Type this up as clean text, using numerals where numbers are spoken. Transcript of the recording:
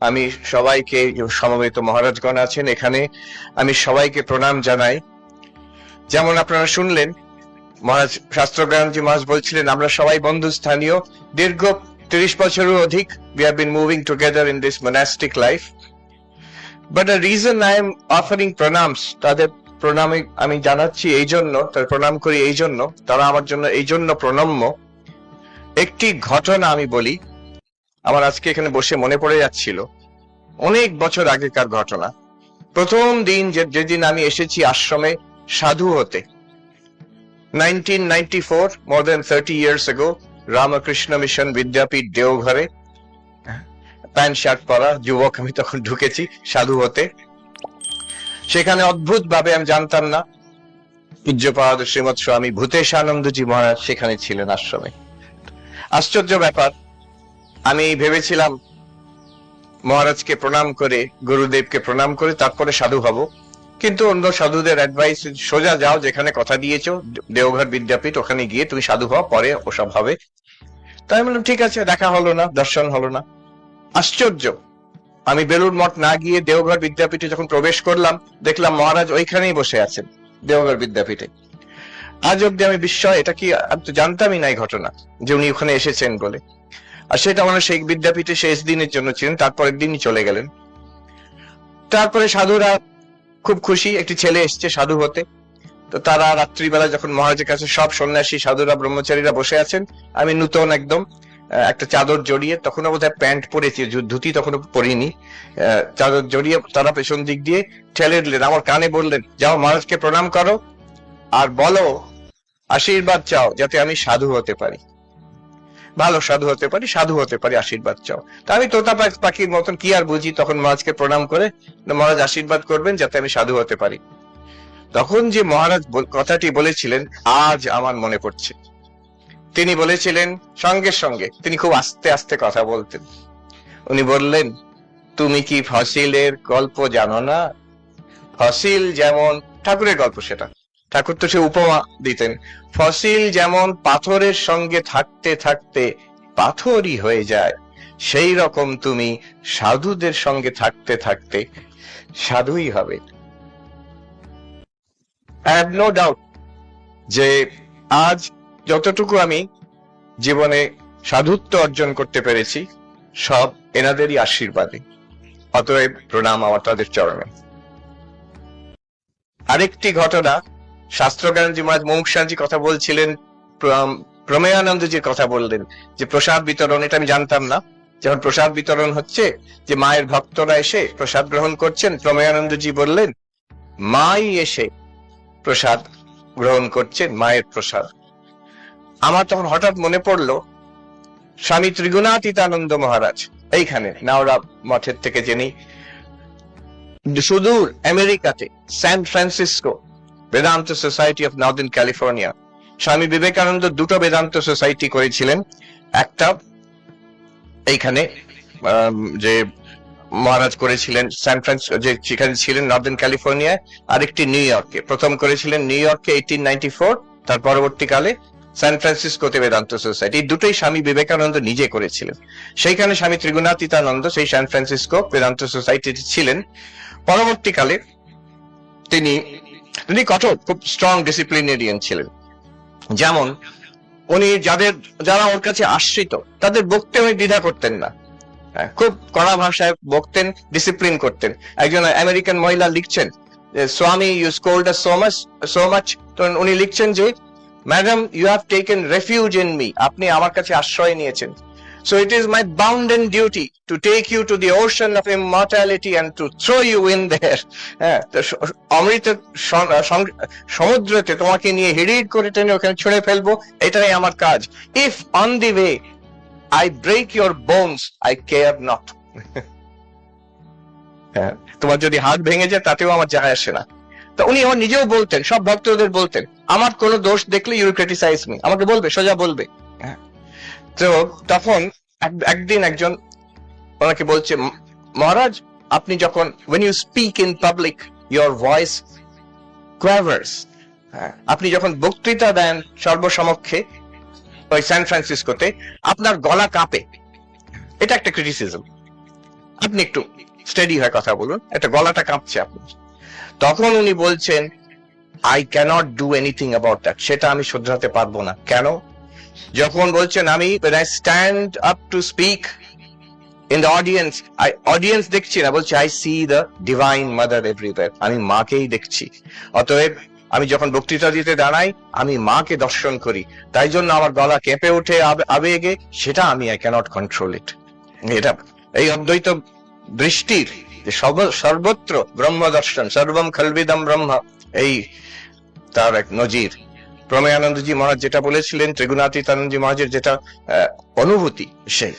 আমি সবাইকে, সমবেত মহারাজগণ আছেন এখানে, আমি সবাইকে প্রণাম জানাই। যেমন আপনারা শুনলেন, মহারাজ শাস্ত্রজ্ঞানজি মহারাজ বলছিলেন আমরা সবাই বন্ধু স্থানীয়, দীর্ঘ 30 বছরেরও অধিক we have been moving together in this monastic life. But the reason I am offering pranams, তাদের প্রণামে আমি জানাচ্ছি এই জন্য, তাদের প্রণাম করি এই জন্য, তারা আমার জন্য এই জন্য প্রণম্য। একটি ঘটনা আমি বলি, আমার আজকে এখানে বসে মনে পড়ে যাচ্ছিল, অনেক বছর আগেকার ঘটনা। প্রথম দিন যেদিন আমি এসেছি আশ্রমে সাধু হতে, 1994, more than 30 years ago, Ramakrishna Mission Vidyapith দেওঘরে, প্যান্ট শার্ট পরা যুবক আমি তখন ঢুকেছি সাধু হতে। সেখানে অদ্ভুত ভাবে, আমি জানতাম না, পূজ্যপাদ শ্রীমৎ স্বামী ভূতেশানন্দজি মহারাজ সেখানে ছিলেন আশ্রমে। আশ্চর্য ব্যাপার, আমি ভেবেছিলাম মহারাজকে প্রণাম করে, গুরুদেবকে প্রণাম করে তারপরে সাধু হব, কিন্তু অন্য সাধুদের অ্যাডভাইস, সোজা যাও যেখানে কথা দিয়েছো দেওঘর বিদ্যাপীঠ, ওখানে গিয়ে তুমি সাধু হও, পরে ওসব হবে। তাই বললাম ঠিক আছে, দেখা হলো না, দর্শন হলো না। আশ্চর্য, আমি বেলুড় মঠ না গিয়ে দেওঘর বিদ্যাপীঠে যখন প্রবেশ করলাম, দেখলাম মহারাজ ওইখানেই বসে আছেন দেওঘর বিদ্যাপীঠে। আজ অব্দি আমি বিস্ময়, এটা কি, আমি তো জানতামই না এই ঘটনা যে উনি ওখানে এসেছেন বলে। আর সেটা মানে সেই বিদ্যাপীঠে শেষ দিনের জন্য ছিলেন, তারপরের দিনই চলে গেলেন। তারপরে সাধুরা খুব খুশি, একটি ছেলে এসছে সাধু হতে। তো তারা রাত্রিবেলা যখন মহারাজের কাছে সব সন্ন্যাসী সাধুরা ব্রহ্মচারীরা বসে আছেন, আমি নূতন একদম একটা চাদর জড়িয়ে, তখনও বোধহয় প্যান্ট পরেছি, ধুতি তখনও পরিনি, চাদর জড়িয়ে তারা পেছন দিক দিয়ে ঠেলে দিলেন, আমার কানে বললেন যাও মহারাজকে প্রণাম করো আর বলো আশীর্বাদ চাও যাতে আমি সাধু হতে পারি, ভালো সাধু হতে পারি, সাধু হতে পারি, আশীর্বাদ চাও। তা আমি তোতা পাখির মতন কি আর বুঝি, তখন মহারাজকে প্রণাম করে মহারাজ আশীর্বাদ করবেন যাতে আমি সাধু হতে পারি। তখন যে মহারাজ কথাটি বলেছিলেন আজ আমার মনে পড়ছে। তিনি বলেছিলেন, সঙ্গে সঙ্গে তিনি খুব আস্তে আস্তে কথা বলতেন, উনি বললেন তুমি কি ফসিলের গল্প জানো না? ফসিল যেমন, ঠাকুরের গল্প সেটা, ঠাকুর তো সে উপমা দিতেন, ফসিল যেমন পাথরের সঙ্গে থাকতে থাকতে পাথরই হয়ে যায়, সেই রকম তুমি সাধুদের সঙ্গে থাকতে থাকতে সাধুই হবে। I have no doubt যে আজ যতটুকু আমি জীবনে সাধুত্ব অর্জন করতে পেরেছি সব এনাদেরই আশীর্বাদে। অতএব প্রণাম আমার তাদের চরণে। আরেকটি ঘটনা, শাস্ত্রজ্ঞানজি মহারাজ মুমুক্ষাজি কথা বলছিলেন, প্রমেয়ানন্দজির কথা বললেন যে প্রসাদ বিতরণ, এটা আমি জানতাম না। যখন প্রসাদ বিতরণ হচ্ছে, যে মায়ের ভক্তরা এসে প্রসাদ গ্রহণ করছেন, প্রমেয়ানন্দজি বললেন মাই এসে প্রসাদ গ্রহণ করছেন, মায়ের প্রসাদ। আমার তখন হঠাৎ মনে পড়লো স্বামী ত্রিগুণাতীতানন্দ মহারাজ, এইখানে নাওড়া মঠের থেকে যিনি সুদূর আমেরিকাতে San Francisco Vedanta society of Northern California, Swami Vivekananda দুটো বেদান্ত সোসাইটি করেছিলেন। একটা এইখানে যে মহারাজ করেছিলেন স্যান ফ্রান্সিসকো, যে যেখানে ছিলেন নর্দার্ন ক্যালিফোর্নিয়ায়, আরেকটি নিউ ইয়র্কে। প্রথম করেছিলেন নিউ ইয়র্কে 1894, তার পরবর্তীকালে স্যান ফ্রান্সিসকোতে বেদান্ত সোসাইটি। এই দুটোই স্বামী বিবেকানন্দ নিজে করেছিলেন। সেইখানে স্বামী ত্রিগুণাতীতানন্দ সেই স্যান ফ্রান্সিসকো বেদান্ত সোসাইটিতে ছিলেন। পরবর্তীকালে তিনি কঠোর, খুব স্ট্রং ডিসিপ্লিনেরিয়ান ছিলেন। যেমন উনি যারা ওর কাছে আশ্রিত তাদের বকতে উনি দ্বিধা করতেন না, খুব কড়া ভাষায় বকতেন, ডিসিপ্লিন করতেন। একজন আমেরিকান মহিলা লিখছেন, Swami you scold us so much, তো উনি লিখছেন যে madam you have taken refuge in me, আপনি আমার কাছে আশ্রয় নিয়েছেন। So it is my bounden duty to take you to the ocean of immortality and to throw you in there. অমৃত সমুদ্রতে তোমাকে নিয়ে হিড়ির করে টেনে ওখানে ছুঁড়ে ফেলবো, এটাই আমার কাজ। If on the way I break your bones, I care not. তোমার যদি হাত ভেঙে যায় তাতেও আমার যায় আসে না। তো উনি আমার নিজেও বলতেন, সব ভক্তদের বলতেন, আমার কোনো দোষ দেখলে ইউ ক্রিটিসাইজ মি, আমাকে বলবে, সোজা বলবে। তো তখন একদিন একজন ওনাকে বলছে, মহারাজ আপনি যখন when you speak in public your voice quavers, আপনি যখন বক্তৃতা দেন সর্বসমক্ষে ওই স্যান ফ্রান্সিসকোতে, আপনার গলা কাঁপে। এটা একটা ক্রিটিসিজম। আপনি একটু স্টেডি হয়ে কথা বলুন, একটা গলাটা কাঁপছে আপনার। তখন উনি বলছেন, I can't do anything about that, সেটা আমি শুধরাতে পারবো না। কেন? যখন বলছেন আমি when I stand up to speak in the audience, audience দেখছি না, বলছি I see the divine mother everywhere, আমি মাকেই দেখছি। অতএব আমি যখন বক্তৃতা দিতে দাঁড়াই আমি মাকে দর্শন করি, তাই জন্য আমার গলা কেঁপে ওঠে আবেগে, সেটা আমি I cannot control it। এটা এই অদ্বৈত দৃষ্টির যে সর্বত্র ব্রহ্ম দর্শন, সর্বম খলবিদম ব্রহ্ম, এই তার এক নজির। প্রমেয়ানন্দজি মহারাজ যেটা বলেছিলেন, ত্রিগুণাতীতানন্দজি মহারাজের যেটা অনুভূতি, সেই